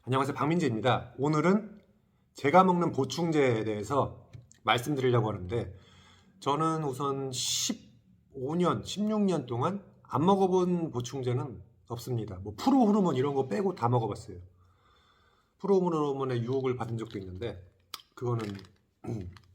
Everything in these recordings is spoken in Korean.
안녕하세요. 박민재입니다. 오늘은 제가 먹는 보충제에 대해서 말씀드리려고 하는데, 저는 우선 15년, 16년 동안 안 먹어본 보충제는 없습니다. 뭐 프로호르몬 이런 거 빼고 다 먹어봤어요. 프로호르몬의 유혹을 받은 적도 있는데, 그거는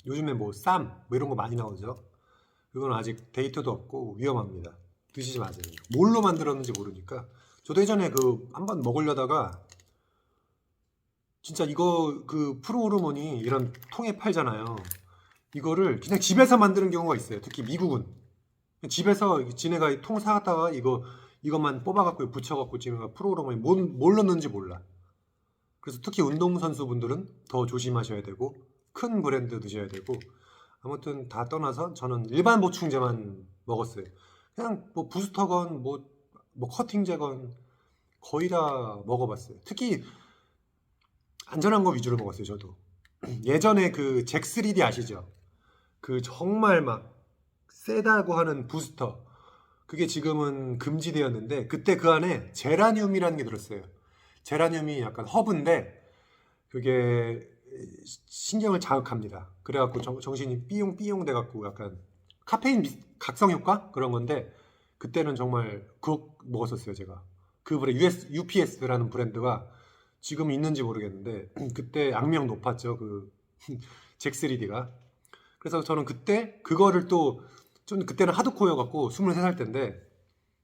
요즘에 뭐 쌈, 뭐 이런 거 많이 나오죠. 그건 아직 데이터도 없고 위험합니다. 드시지 마세요. 뭘로 만들었는지 모르니까. 저도 예전에 한번 먹으려다가 진짜 이거 프로호르몬이 이런 통에 팔잖아요. 이거를 그냥 집에서 만드는 경우가 있어요. 특히 미국은 집에서 지네가 이 통 사갔다가 이것만 뽑아갖고 붙여갖고 지네가 프로호르몬이 뭘 넣는지 몰라. 그래서 특히 운동선수분들은 더 조심하셔야 되고 큰 브랜드 드셔야 되고, 아무튼 다 떠나서 저는 일반 보충제만 먹었어요. 그냥 뭐 부스터건 뭐 커팅제건 거의 다 먹어봤어요. 특히 안전한 거 위주로 먹었어요, 저도. 예전에 그 잭3D 아시죠? 그 정말 막 세다고 하는 부스터. 그게 지금은 금지되었는데, 그때 그 안에 제라늄이라는 게 들었어요. 제라늄이 약간 허브인데, 그게 신경을 자극합니다. 그래갖고 정신이 삐용삐용 돼갖고 약간 카페인 각성 효과? 그런 건데, 그때는 정말 그거 먹었었어요, 제가. 그 브랜드, UPS라는 브랜드가 지금 있는지 모르겠는데, 그때 악명 높았죠, 잭3D가. 그래서 저는 그때 그거를 또, 좀 그때는 하드코어여갖고 23살 때인데,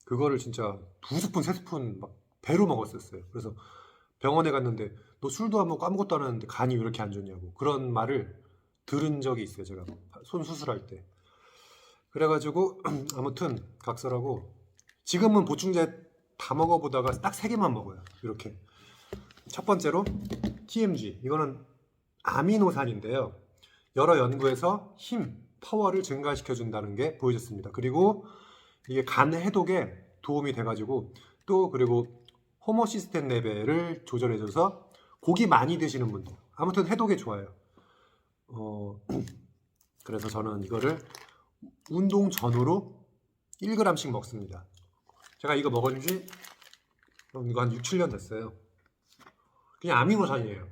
그거를 진짜 두 스푼, 세 스푼 막 배로 먹었었어요. 그래서 병원에 갔는데, 너 술도 안 먹고 아무것도 안 하는데 간이 왜 이렇게 안 좋냐고. 그런 말을 들은 적이 있어요, 제가. 손 수술할 때. 그래가지고, 아무튼, 각설하고, 지금은 보충제 다 먹어보다가 딱 세 개만 먹어요. 이렇게. 첫 번째로 TMG, 이거는 아미노산인데요. 여러 연구에서 파워를 증가시켜 준다는 게 보여졌습니다. 그리고 이게 간 해독에 도움이 돼가지고, 또 그리고 호모시스텐 레벨을 조절해줘서 고기 많이 드시는 분들, 아무튼 해독에 좋아요. 그래서 저는 이거를 운동 전후로 1g씩 먹습니다. 제가 이거 먹은 지 이거 한 6, 7년 됐어요. 그냥 아미노산이에요.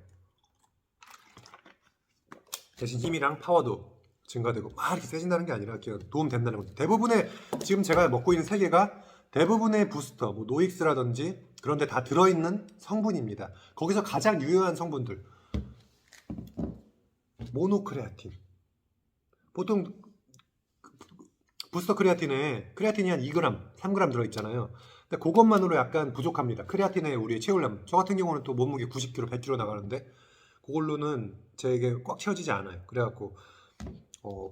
대신 힘이랑 파워도 증가되고 막 이렇게 세진다는 게 아니라 그냥 도움 된다는 거죠. 대부분의 지금 제가 먹고 있는 세 개가 대부분의 부스터, 뭐 노익스라든지 그런 데 다 들어있는 성분입니다. 거기서 가장 유효한 성분들, 모노크레아틴. 보통 부스터 크레아틴이 한 2g, 3g 들어있잖아요. 근데 그것만으로 약간 부족합니다. 크레아틴에 우리 채우려면. 저 같은 경우는 또 몸무게 90kg, 100kg 나가는데 그걸로는 제게 꽉 채워지지 않아요. 그래갖고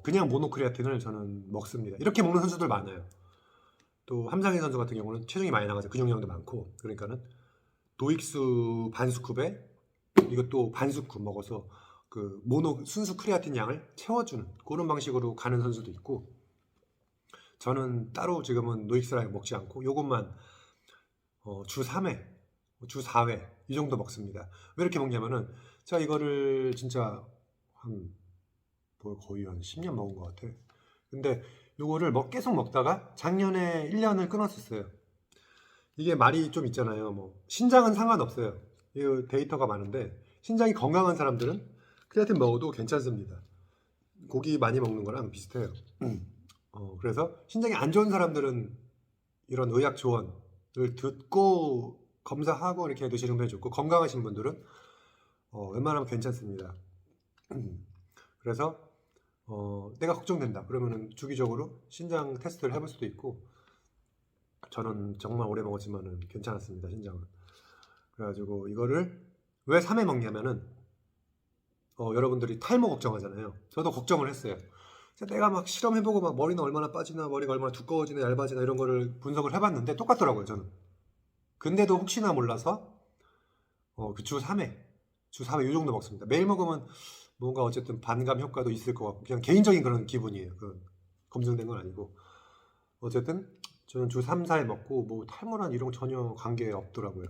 그냥 모노크레아틴을 저는 먹습니다. 이렇게 먹는 선수들 많아요. 또 함상희 선수 같은 경우는 체중이 많이 나가서 근육량도 많고, 그러니까는 도익수 반스쿱에 이것도 반스쿱 먹어서 그 순수 크레아틴 양을 채워주는 그런 방식으로 가는 선수도 있고, 저는 따로 지금은 노익스랑 먹지 않고 요것만 주 3회, 주 4회 이 정도 먹습니다. 왜 이렇게 먹냐면은 제가 이거를 진짜 거의 한 10년 먹은 것 같아. 근데 요거를 계속 먹다가 작년에 1년을 끊었었어요. 이게 말이 좀 있잖아요. 뭐 신장은 상관없어요. 이 데이터가 많은데 신장이 건강한 사람들은 크레아틴 먹어도 괜찮습니다. 고기 많이 먹는 거랑 비슷해요. 그래서 신장이 안 좋은 사람들은 이런 의학 조언을 듣고 검사하고 이렇게 드시는 게 좋고, 건강하신 분들은 웬만하면 괜찮습니다. 그래서 내가 걱정된다 그러면은 주기적으로 신장 테스트를 해볼 수도 있고, 저는 정말 오래 먹었지만은 괜찮았습니다, 신장은. 그래가지고 이거를 왜 3회 먹냐면은 여러분들이 탈모 걱정하잖아요. 저도 걱정을 했어요. 내가 막 실험해보고 막 머리는 얼마나 빠지나, 머리가 얼마나 두꺼워지나, 얇아지나 이런 거를 분석을 해봤는데 똑같더라고요, 저는. 근데도 혹시나 몰라서 주 3회, 주 4회 이 정도 먹습니다. 매일 먹으면 뭔가 어쨌든 반감 효과도 있을 것 같고, 그냥 개인적인 그런 기분이에요. 검증된 건 아니고. 어쨌든 저는 주 3, 4회 먹고 뭐 탈모란 이런 거 전혀 관계 없더라고요.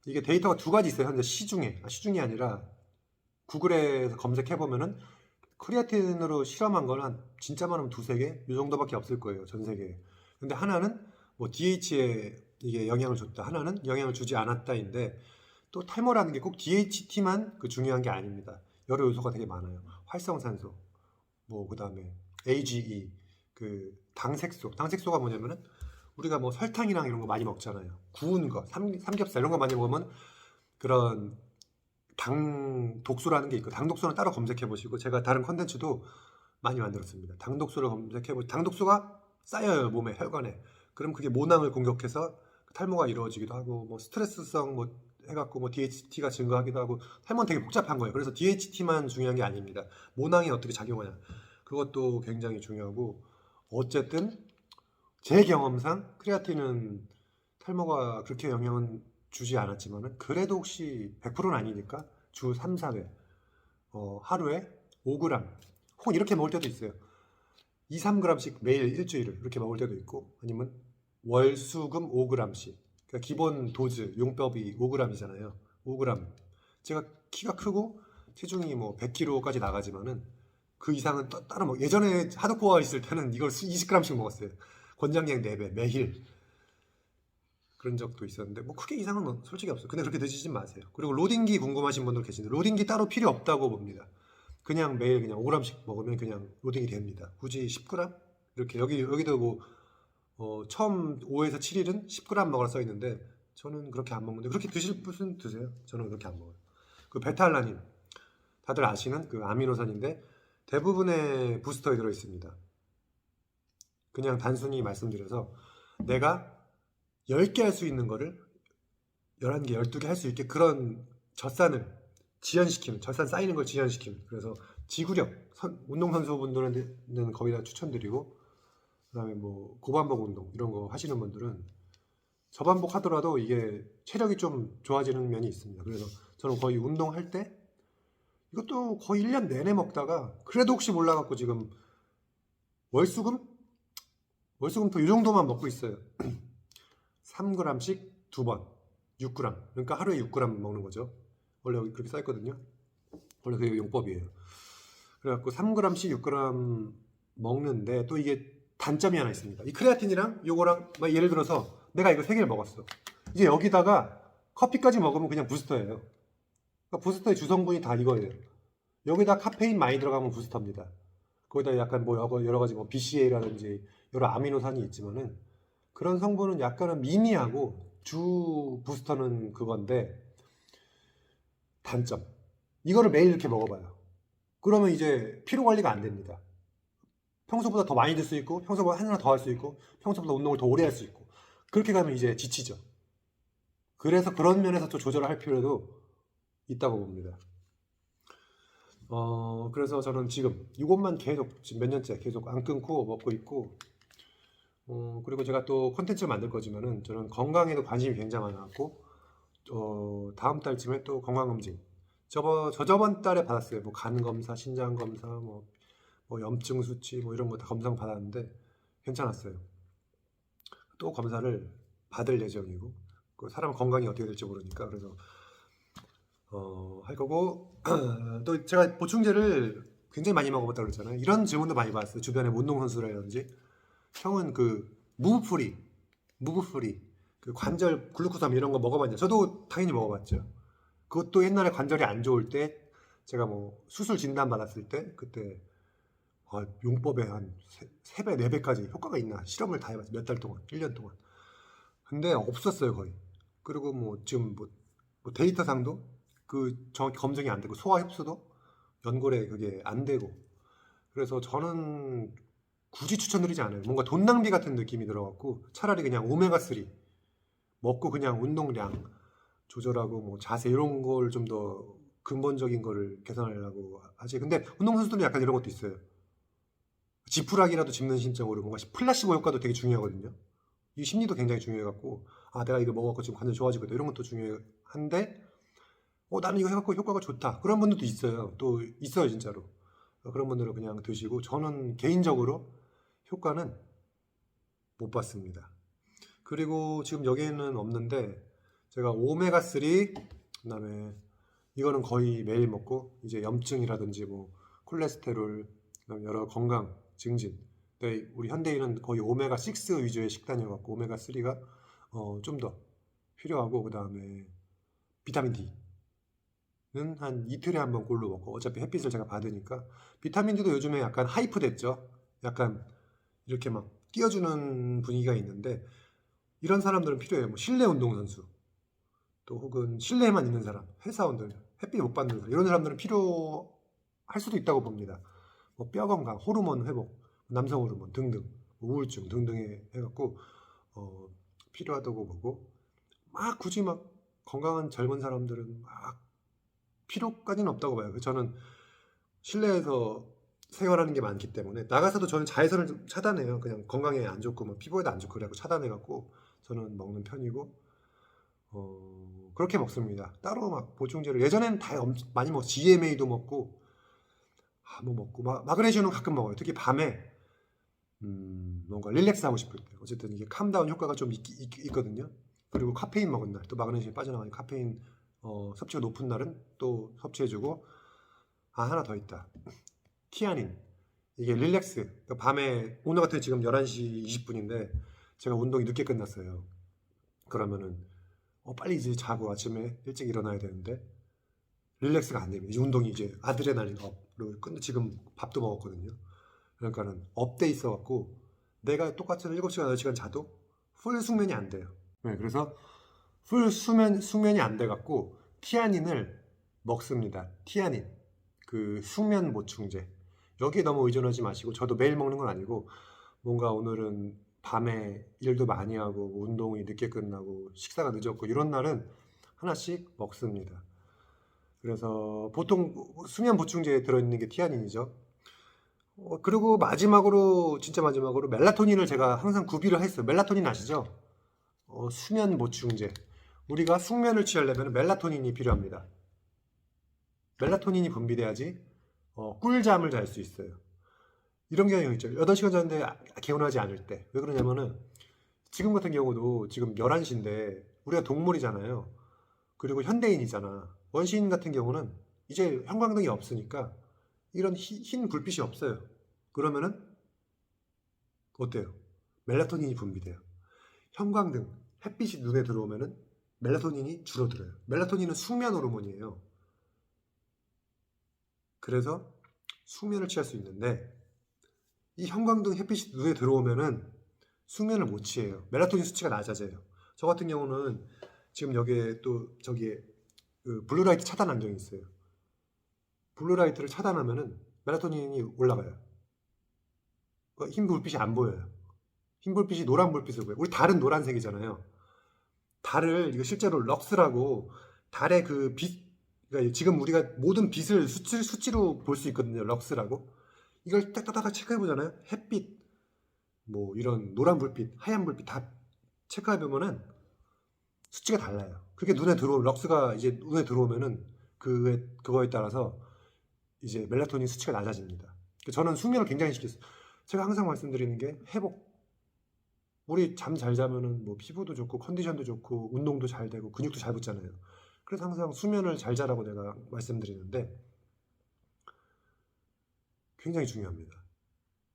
이게 데이터가 두 가지 있어요. 현재 시중이 아니라 구글에서 검색해보면은 크리아틴으로 실험한 거는 진짜 많으면 두세 개? 이 정도밖에 없을 거예요, 전 세계에. 근데 하나는 뭐 DH에 이게 영향을 줬다, 하나는 영향을 주지 않았다인데, 또 탈모라는 게 꼭 DHT만 그 중요한 게 아닙니다. 여러 요소가 되게 많아요. 활성산소, 뭐 그다음에 AGE, 그 당색소가 뭐냐면은 우리가 뭐 설탕이랑 이런 거 많이 먹잖아요. 구운 거, 삼겹살 이런 거 많이 먹으면 그런 당 독소라는 게 있고, 당 독소는 따로 검색해 보시고, 제가 다른 컨텐츠도 많이 만들었습니다. 당 독소를 검색해 보시고, 당 독소가 쌓여요, 몸에, 혈관에. 그럼 그게 모낭을 공격해서 탈모가 이루어지기도 하고, 뭐 스트레스성 뭐 해갖고 뭐 DHT가 증가하기도 하고, 탈모는 되게 복잡한 거예요. 그래서 DHT만 중요한 게 아닙니다. 모낭이 어떻게 작용하냐, 그것도 굉장히 중요하고, 어쨌든 제 경험상 크레아틴은 탈모가 그렇게 영향은 주지 않았지만은, 그래도 혹시 100%는 아니니까 주 3, 4회, 하루에 5g, 혹은 이렇게 먹을 때도 있어요. 2, 3g씩 매일 일주일을 이렇게 먹을 때도 있고, 아니면 월수금 5g씩. 그러니까 기본 도즈 용법이 5g이잖아요. 5g. 제가 키가 크고 체중이 뭐 100kg까지 나가지만은 그 이상은 따로 먹. 예전에 하드코어 있을 때는 이걸 20g씩 먹었어요. 권장량 4배 매일. 그런 적도 있었는데 뭐 크게 이상은 솔직히 없어요. 근데 그렇게 드시지 마세요. 그리고 로딩기 궁금하신 분들 계신데, 로딩기 따로 필요 없다고 봅니다. 그냥 매일 그냥 5g씩 먹으면 그냥 로딩이 됩니다. 굳이 10g? 이렇게 여기도 뭐 처음 5에서 7일은 10g 먹으라 써 있는데, 저는 그렇게 안 먹는데, 그렇게 드실 분은 드세요. 저는 그렇게 안 먹어요. 그 베타알라닌, 다들 아시는 그 아미노산인데 대부분의 부스터에 들어 있습니다. 그냥 단순히 말씀드려서, 내가 10개 할 수 있는 거를 11개, 12개 할 수 있게 그런 젖산을 지연시키는, 젖산 쌓이는 걸 지연시키는. 그래서 지구력, 운동선수분들은 거의 다 추천드리고, 그다음에 뭐 고반복 운동 이런 거 하시는 분들은 저반복 하더라도 이게 체력이 좀 좋아지는 면이 있습니다. 그래서 저는 거의 운동할 때 이것도 거의 1년 내내 먹다가, 그래도 혹시 몰라갖고 지금 월수금? 월수금도 이 정도만 먹고 있어요. 3g씩 2번, 6g. 그러니까 하루에 6g 먹는 거죠. 원래 여기 그렇게 써있거든요. 원래 그게 용법이에요. 그래갖고 3g씩 6g 먹는데, 또 이게 단점이 하나 있습니다. 이 크레아틴이랑 요거랑 예를 들어서 내가 이거 3개를 먹었어. 이제 여기다가 커피까지 먹으면 그냥 부스터예요. 그러니까 부스터의 주성분이 다 이거예요. 여기다 카페인 많이 들어가면 부스터입니다. 거기다 약간 뭐 여러 가지 뭐 BCA라든지 여러 아미노산이 있지만은, 그런 성분은 약간은 미미하고 주 부스터는 그건데, 단점, 이거를 매일 이렇게 먹어봐요. 그러면 이제 피로 관리가 안 됩니다. 평소보다 더 많이 들 수 있고, 평소보다 하나 더 할 수 있고, 평소보다 운동을 더 오래 할 수 있고, 그렇게 가면 이제 지치죠. 그래서 그런 면에서 또 조절을 할 필요도 있다고 봅니다. 그래서 저는 지금 이것만 계속 지금 몇 년째 계속 안 끊고 먹고 있고, 그리고 제가 또 콘텐츠를 만들 거지만은 저는 건강에도 관심이 굉장히 많았고, 다음 달쯤에 또 건강검진, 저번 달에 받았어요. 뭐 간 검사, 신장 검사, 뭐 염증 수치 뭐 이런 거 다 검사 받았는데 괜찮았어요. 또 검사를 받을 예정이고, 그 사람 건강이 어떻게 될지 모르니까, 그래서 할 거고. 또 제가 보충제를 굉장히 많이 먹어봤다고 그랬잖아요. 이런 질문도 많이 받았어요. 주변에 운동선수라든지, 형은 그 무브프리 그 관절 글루코삼 이런 거 먹어봤냐? 저도 당연히 먹어봤죠. 그것도 옛날에 관절이 안 좋을 때, 제가 뭐 수술 진단 받았을 때, 그때 용법에 한 3배, 4배까지 효과가 있나 실험을 다 해봤어요. 몇 달 동안, 1년 동안. 근데 없었어요, 거의. 그리고 뭐 지금 뭐 데이터상도 그 정확히 검증이 안 되고, 소화 흡수도 연골에 그게 안 되고, 그래서 저는 굳이 추천드리지 않아요. 뭔가 돈 낭비 같은 느낌이 들어갖고, 차라리 그냥 오메가3 먹고 그냥 운동량 조절하고 뭐 자세 이런 걸 좀 더 근본적인 거를 개선하려고 하지. 근데 운동선수들은 약간 이런 것도 있어요. 지푸라기라도 짚는 심정으로 뭔가 플라시보 효과도 되게 중요하거든요. 이 심리도 굉장히 중요해갖고, 내가 이거 먹어갖고 지금 관절 좋아지거든, 이런 것도 중요한데, 나는 이거 해갖고 효과가 좋다, 그런 분들도 있어요. 또 있어요, 진짜로. 그런 분들은 그냥 드시고, 저는 개인적으로 효과는 못 봤습니다. 그리고 지금 여기에는 없는데, 제가 오메가3, 그다음에 이거는 거의 매일 먹고, 이제 염증이라든지 뭐 콜레스테롤, 그다음에 여러 건강 증진. 근데 우리 현대인은 거의 오메가6 위주의 식단이어갖고, 오메가3가 좀 더 필요하고, 그다음에 비타민 D는 한 이틀에 한 번 꼴로 먹고, 어차피 햇빛을 제가 받으니까. 비타민 D도 요즘에 약간 하이프 됐죠. 약간 이렇게 막 띄워주는 분위기가 있는데, 이런 사람들은 필요해요. 뭐 실내 운동선수, 또 혹은 실내에만 있는 사람, 회사원들, 햇빛 못 받는 사람, 이런 사람들은 필요할 수도 있다고 봅니다. 뭐 뼈 건강, 호르몬 회복, 남성 호르몬 등등, 우울증 등등에 해갖고 필요하다고 보고, 막 굳이 막 건강한 젊은 사람들은 막 필요까지는 없다고 봐요. 그래서 저는 실내에서 생활하는 게 많기 때문에, 나가서도 저는 자외선을 좀 차단해요. 그냥 건강에 안 좋고 뭐 피부에도 안 좋고 그래갖고 차단해갖고 저는 먹는 편이고, 그렇게 먹습니다. 따로 막 보충제를 예전에는 다 많이 먹, GMA도 먹고, 뭐 먹고, 마그네슘은 가끔 먹어요. 특히 밤에 뭔가 릴렉스 하고 싶을 때. 어쨌든 이게 캄다운 효과가 좀 있거든요. 그리고 카페인 먹은 날, 또 마그네슘이 빠져나가니 카페인 섭취가 높은 날은 또 섭취해주고. 하나 더 있다. 티아닌. 이게 릴렉스. 그러니까 밤에, 오늘 같은 지금 11시 20분인데 제가 운동이 늦게 끝났어요. 그러면은 빨리 이제 자고 아침에 일찍 일어나야 되는데 릴렉스가 안 됩니다. 이제 운동이 이제 아드레날린 업로 지금 밥도 먹었거든요. 그러니까는 업돼 있어갖고 내가 똑같은 7시간 8시간 자도 풀 숙면이 안 돼요. 네, 그래서 풀 숙면이 안 돼갖고 티아닌을 먹습니다. 티아닌, 그 숙면 보충제. 여기에 너무 의존하지 마시고, 저도 매일 먹는 건 아니고, 뭔가 오늘은 밤에 일도 많이 하고 운동이 늦게 끝나고 식사가 늦었고 이런 날은 하나씩 먹습니다. 그래서 보통 수면 보충제에 들어있는 게 티아닌이죠. 그리고 마지막으로, 진짜 마지막으로 멜라토닌을 제가 항상 구비를 했어요. 멜라토닌 아시죠? 수면 보충제. 우리가 숙면을 취하려면 멜라토닌이 필요합니다. 멜라토닌이 분비돼야지 꿀잠을 잘 수 있어요. 이런 경우 있죠. 8시간 자는데 개운하지 않을 때. 왜 그러냐면은 지금 같은 경우도 지금 11시인데 우리가 동물이잖아요. 그리고 현대인이잖아. 원시인 같은 경우는 이제 형광등이 없으니까 이런 흰 불빛이 없어요. 그러면은 어때요? 멜라토닌이 분비돼요. 형광등, 햇빛이 눈에 들어오면은 멜라토닌이 줄어들어요. 멜라토닌은 숙면 호르몬이에요. 그래서 숙면을 취할 수 있는데, 이 형광등 햇빛이 눈에 들어오면은 숙면을 못 취해요. 멜라토닌 수치가 낮아져요. 저 같은 경우는 지금 여기에 또 저기에 그 블루라이트 차단 안경이 있어요. 블루라이트를 차단하면은 멜라토닌이 올라가요. 흰 불빛이 안 보여요. 흰 불빛이 노란 불빛을 보여요. 우리 달은 노란색이잖아요. 달을, 이거 실제로 럭스라고 달의 그 빛, 그러니까 지금 우리가 모든 빛을 수치로 볼 수 있거든요. 럭스라고. 이걸 딱딱딱 체크해 보잖아요. 햇빛, 뭐 이런 노란 불빛, 하얀 불빛 다 체크해 보면은 수치가 달라요. 그게 럭스가 이제 눈에 들어오면은 그거에 따라서 이제 멜라토닌 수치가 낮아집니다. 저는 숙면을 굉장히 시켰어요. 제가 항상 말씀드리는 게 회복. 우리 잠 잘 자면은 뭐 피부도 좋고 컨디션도 좋고 운동도 잘 되고 근육도 잘 붙잖아요. 그래서 항상 수면을 잘 자라고 내가 말씀드리는데 굉장히 중요합니다.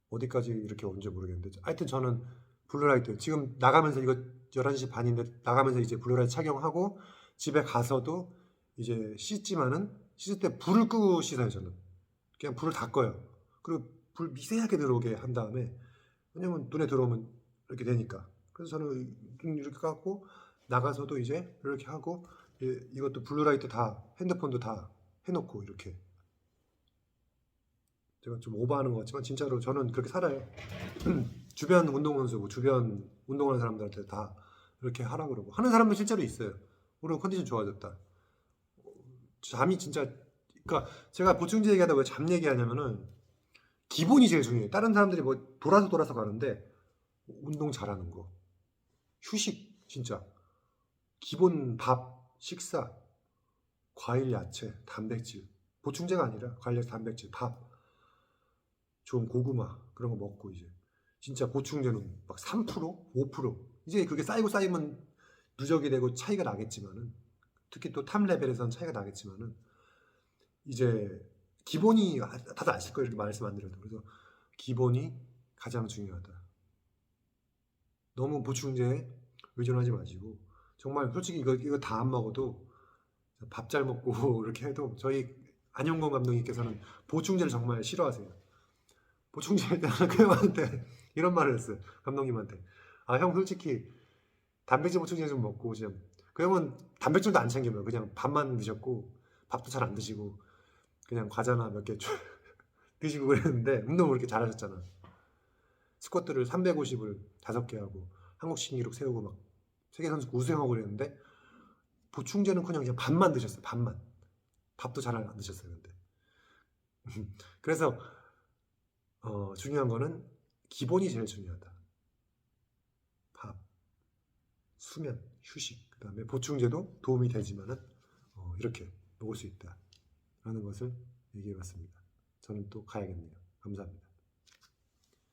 어디까지 이렇게 온지 모르겠는데, 하여튼 저는 블루라이트 지금 나가면서, 이거 11시 반인데 나가면서 이제 블루라이트 착용하고 집에 가서도 이제 씻지만은, 씻을 때 불을 끄고 씻어요. 저는 그냥 불을 다 꺼요. 그리고 불 미세하게 들어오게 한 다음에, 왜냐면 눈에 들어오면 이렇게 되니까. 그래서 저는 눈 이렇게 감고 나가서도 이제 이렇게 하고, 이것도 블루라이트 다, 핸드폰도 다 해놓고 이렇게. 제가 좀 오버하는 것 같지만 진짜로 저는 그렇게 살아요. 주변 운동선수, 주변 운동하는 사람들한테 다 이렇게 하라 그러고, 하는 사람도 실제로 있어요. 오늘 컨디션 좋아졌다. 잠이 진짜, 그러니까 제가 보충제 얘기하다 왜 잠 얘기하냐면은 기본이 제일 중요해요. 다른 사람들이 뭐 돌아서 가는데 운동 잘하는 거, 휴식, 진짜 기본 밥, 식사, 과일, 야채, 단백질, 보충제가 아니라 과일, 야채, 단백질, 밥, 좋은 고구마 그런 거 먹고, 이제 진짜 보충제는 막 3%, 5%, 이제 그게 쌓이면 누적이 되고 차이가 나겠지만은, 특히 또 탑 레벨에서는 차이가 나겠지만은, 이제 기본이, 다들 아실 거예요. 이렇게 말씀 안 드려도. 그래서 기본이 가장 중요하다. 너무 보충제에 의존하지 마시고, 정말 솔직히 이거 다 안 먹어도 밥 잘 먹고 이렇게 해도 저희 안영건 감독님께서는 보충제를 정말 싫어하세요. 보충제일 때는 그 형한테 이런 말을 했어요. 감독님한테. 아, 형 솔직히 단백질 보충제 좀 먹고 좀. 그 형은 단백질도 안 챙겨요. 그냥 밥만 드셨고 밥도 잘 안 드시고 그냥 과자나 몇 개 드시고 그랬는데 운동을 그렇게 잘하셨잖아. 스쿼트를 350을 5개 하고 한국 신기록 세우고 막 세계 선수 우승하고 그랬는데 보충제는 그냥 밥만 드셨어요. 밥만. 밥도 잘 안 드셨어요. 근데 그래서 중요한 거는 기본이 제일 중요하다. 밥, 수면, 휴식, 그다음에 보충제도 도움이 되지만은 이렇게 먹을 수 있다라는 것을 얘기해봤습니다. 저는 또 가야겠네요. 감사합니다.